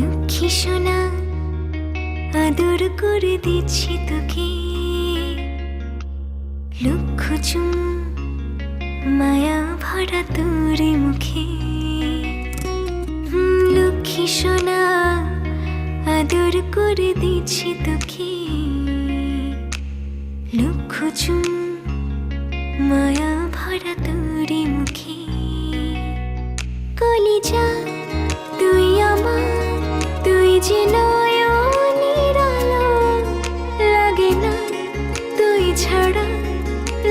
লক্ষ্মী সোনা আদর করে দিচ্ছি তোকে, লক্ষ চুমু মায়া ভরা তোর মুখে। লক্ষ্মী সোনা আদর করে দিচ্ছি তোকে, লক্ষ চুমু মায়া ভরা তোর মুখে। কলিজা তুই আমার, তুই যে নয়নের আলো, লাগে না তুই ছাড়া,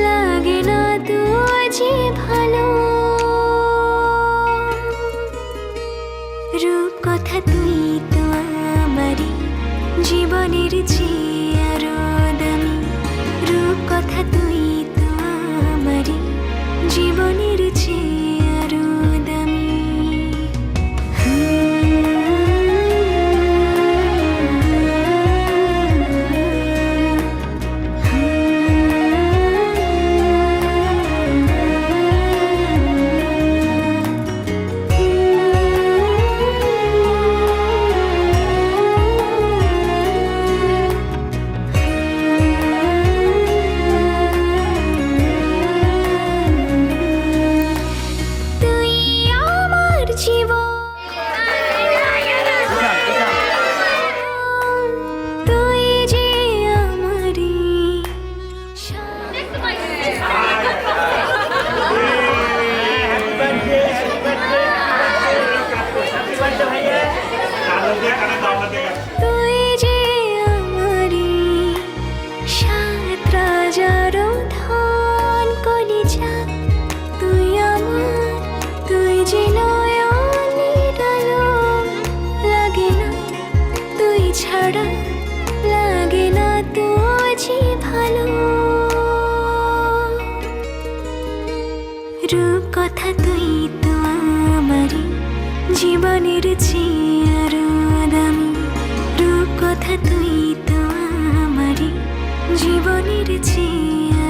লাগে না তুই যে ভালো। রূপ কথা তুই তো আমারই জীবনের চেয়ে আরো দামি, রূপ কথা তুই তো আমারই জীবনের চেয়ে আরো দামি। ছাড়া লাগে না তো যে ভালো। রূপ কথা তুই তো আমারই জীবনের চেয়ে আরো দামি, রূপ কথা তুই তো আমারই জীবনের চেয়ে